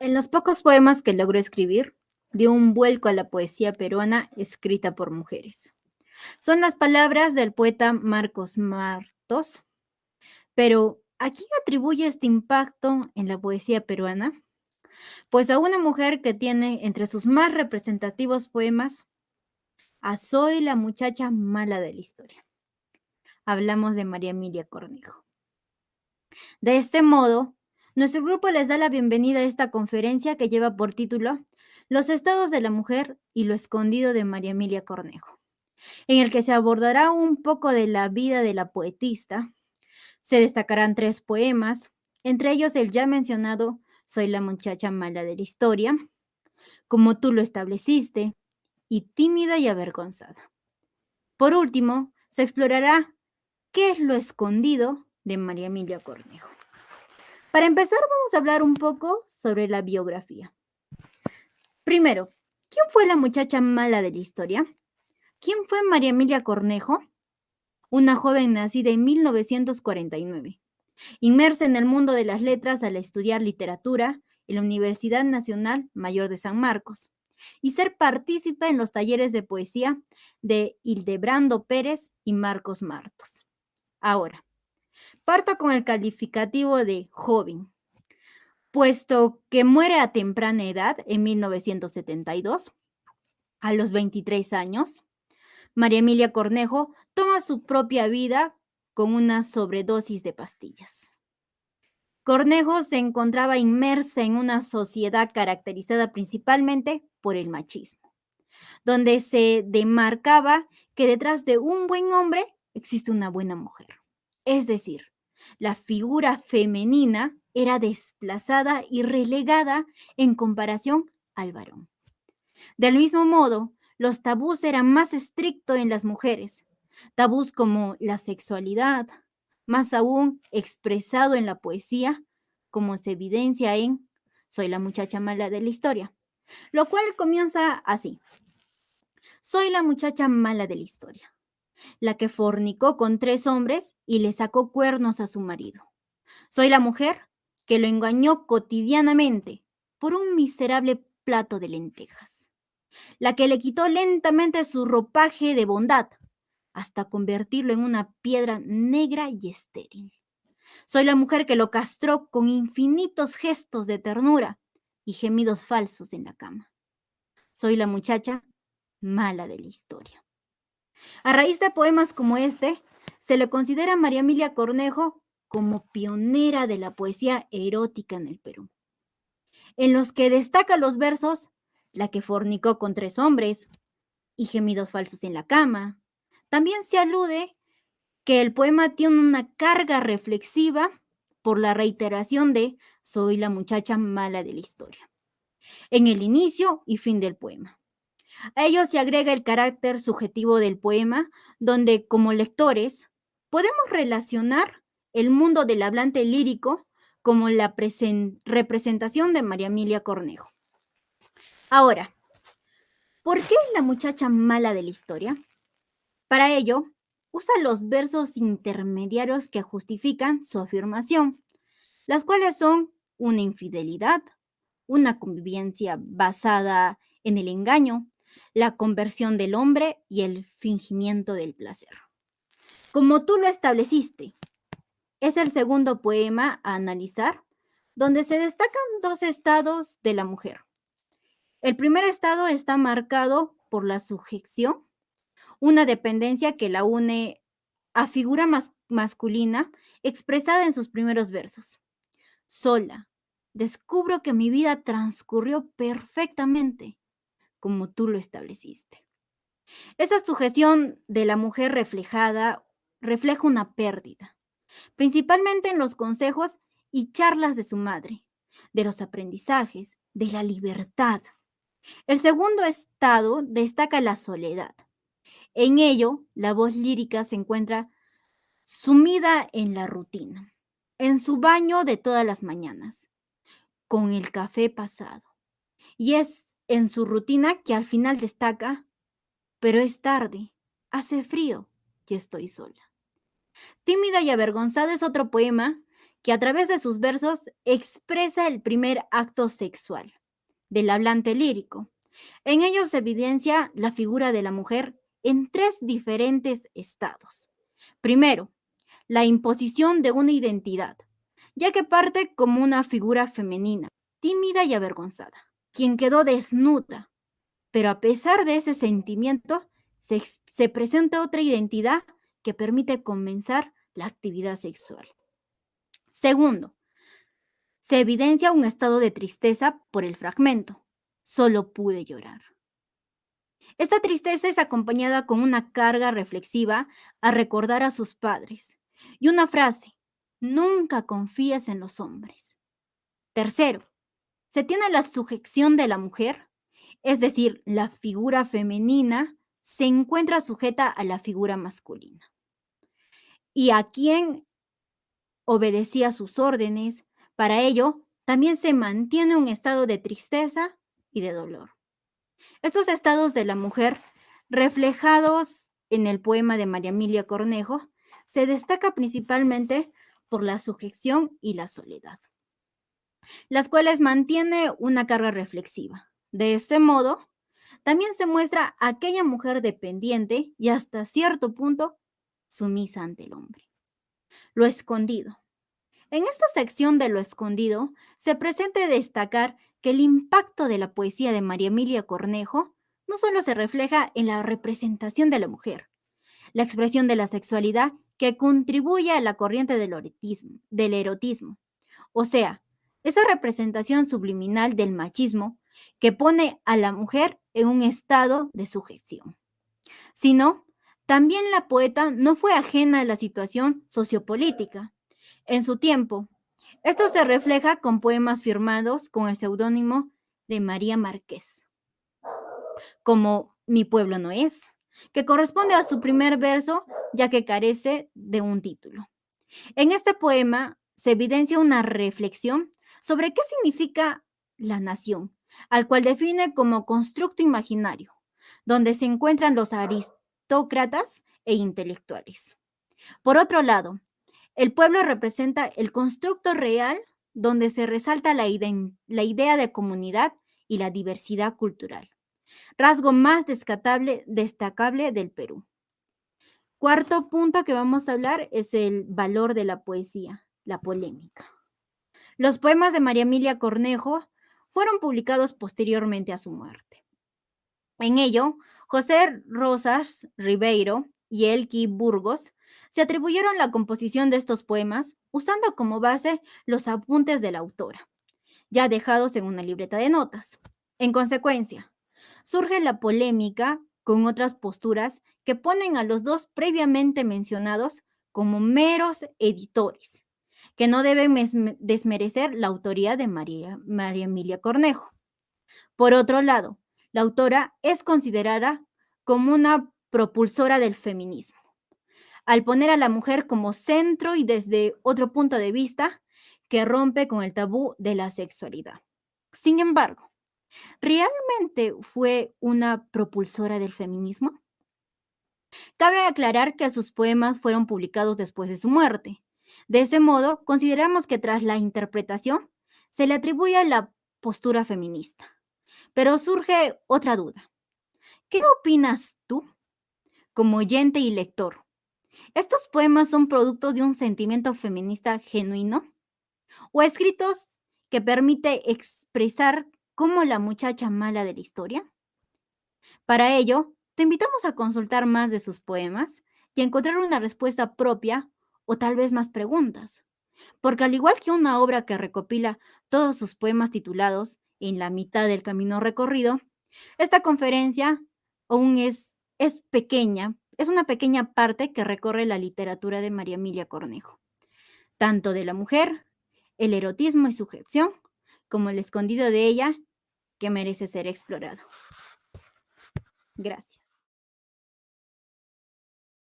En los pocos poemas que logró escribir, dio un vuelco a la poesía peruana escrita por mujeres. Son las palabras del poeta Marcos Martos, pero ¿a quién atribuye este impacto en la poesía peruana? Pues a una mujer que tiene entre sus más representativos poemas a Soy la muchacha mala de la historia. Hablamos de María Emilia Cornejo. De este modo, nuestro grupo les da la bienvenida a esta conferencia que lleva por título Los estados de la mujer y lo escondido de María Emilia Cornejo, en el que se abordará un poco de la vida de la poetista. Se destacarán 3 poemas, entre ellos el ya mencionado Soy la muchacha mala de la historia, Como tú lo estableciste y Tímida y avergonzada. Por último, se explorará qué es lo escondido de María Emilia Cornejo. Para empezar, vamos a hablar un poco sobre la biografía. Primero, ¿quién fue la muchacha mala de la historia? ¿Quién fue María Emilia Cornejo? Una joven nacida en 1949, inmersa en el mundo de las letras al estudiar literatura en la Universidad Nacional Mayor de San Marcos y ser partícipe en los talleres de poesía de Hildebrando Pérez y Marcos Martos. Ahora, parto con el calificativo de joven, puesto que muere a temprana edad en 1972, a los 23 años. María Emilia Cornejo toma su propia vida con una sobredosis de pastillas. Cornejo se encontraba inmersa en una sociedad caracterizada principalmente por el machismo, donde se demarcaba que detrás de un buen hombre existe una buena mujer. Es decir, la figura femenina era desplazada y relegada en comparación al varón. Del mismo modo, los tabús eran más estrictos en las mujeres, tabús como la sexualidad, más aún expresado en la poesía, como se evidencia en Soy la muchacha mala de la historia, lo cual comienza así. Soy la muchacha mala de la historia, la que fornicó con 3 hombres y le sacó cuernos a su marido. Soy la mujer que lo engañó cotidianamente por un miserable plato de lentejas, la que le quitó lentamente su ropaje de bondad hasta convertirlo en una piedra negra y estéril. Soy la mujer que lo castró con infinitos gestos de ternura y gemidos falsos en la cama. Soy la muchacha mala de la historia. A raíz de poemas como este, se le considera a María Emilia Cornejo como pionera de la poesía erótica en el Perú, en los que destaca los versos La que fornicó con 3 hombres y Gemidos falsos en la cama. También se alude que el poema tiene una carga reflexiva por la reiteración de Soy la muchacha mala de la historia, en el inicio y fin del poema. A ello se agrega el carácter subjetivo del poema, donde como lectores podemos relacionar el mundo del hablante lírico como la representación de María Emilia Cornejo. Ahora, ¿por qué es la muchacha mala de la historia? Para ello, usa los versos intermediarios que justifican su afirmación, las cuales son una infidelidad, una convivencia basada en el engaño, la conversión del hombre y el fingimiento del placer. Como tú lo estableciste, es el segundo poema a analizar, donde se destacan 2 estados de la mujer. El primer estado está marcado por la sujeción, una dependencia que la une a figura masculina expresada en sus primeros versos. Sola, descubro que mi vida transcurrió perfectamente como tú lo estableciste. Esa sujeción de la mujer reflejada refleja una pérdida, principalmente en los consejos y charlas de su madre, de los aprendizajes, de la libertad. El segundo estado destaca la soledad. En ello, la voz lírica se encuentra sumida en la rutina, en su baño de todas las mañanas, con el café pasado. Y es en su rutina que al final destaca, pero es tarde, hace frío y estoy sola. Tímida y avergonzada es otro poema que a través de sus versos expresa el primer acto sexual del hablante lírico. En ellos se evidencia la figura de la mujer en tres diferentes estados. Primero, la imposición de una identidad, ya que parte como una figura femenina, tímida y avergonzada, quien quedó desnuda, pero a pesar de ese sentimiento, se presenta otra identidad que permite comenzar la actividad sexual. Segundo, se evidencia un estado de tristeza por el fragmento. Solo pude llorar. Esta tristeza es acompañada con una carga reflexiva a recordar a sus padres y una frase: nunca confíes en los hombres. Tercero, se tiene la sujeción de la mujer, es decir, la figura femenina se encuentra sujeta a la figura masculina y a quien obedecía sus órdenes. Para ello, también se mantiene un estado de tristeza y de dolor. Estos estados de la mujer, reflejados en el poema de María Emilia Cornejo, se destaca principalmente por la sujeción y la soledad, las cuales mantiene una carga reflexiva. De este modo, también se muestra aquella mujer dependiente y hasta cierto punto sumisa ante el hombre. Lo escondido. En esta sección de lo escondido, se presenta destacar que el impacto de la poesía de María Emilia Cornejo no solo se refleja en la representación de la mujer, la expresión de la sexualidad que contribuye a la corriente del erotismo, o sea, esa representación subliminal del machismo que pone a la mujer en un estado de sujeción, sino también la poeta no fue ajena a la situación sociopolítica. En su tiempo, esto se refleja con poemas firmados con el seudónimo de María Márquez, como Mi pueblo no es, que corresponde a su primer verso, ya que carece de un título. En este poema se evidencia una reflexión sobre qué significa la nación, al cual define como constructo imaginario, donde se encuentran los aristócratas e intelectuales. Por otro lado, el pueblo representa el constructo real donde se resalta la idea de comunidad y la diversidad cultural, rasgo más destacable del Perú. Cuarto punto que vamos a hablar es el valor de la poesía, la polémica. Los poemas de María Emilia Cornejo fueron publicados posteriormente a su muerte. En ello, José Rosas Ribeiro y Elqui Burgos se atribuyeron la composición de estos poemas usando como base los apuntes de la autora, ya dejados en una libreta de notas. En consecuencia, surge la polémica con otras posturas que ponen a los dos previamente mencionados como meros editores, que no deben desmerecer la autoría de María Emilia Cornejo. Por otro lado, la autora es considerada como una propulsora del feminismo, al poner a la mujer como centro y desde otro punto de vista que rompe con el tabú de la sexualidad. Sin embargo, ¿realmente fue una propulsora del feminismo? Cabe aclarar que sus poemas fueron publicados después de su muerte. De ese modo, consideramos que tras la interpretación se le atribuye la postura feminista. Pero surge otra duda. ¿Qué opinas tú como oyente y lector? ¿Estos poemas son productos de un sentimiento feminista genuino o escritos que permite expresar como la muchacha mala de la historia? Para ello, te invitamos a consultar más de sus poemas y a encontrar una respuesta propia o tal vez más preguntas. Porque al igual que una obra que recopila todos sus poemas titulados En la mitad del camino recorrido, esta conferencia aún es pequeña, es una pequeña parte que recorre la literatura de María Emilia Cornejo, tanto de la mujer, el erotismo y sujeción, como el escondido de ella que merece ser explorado. Gracias.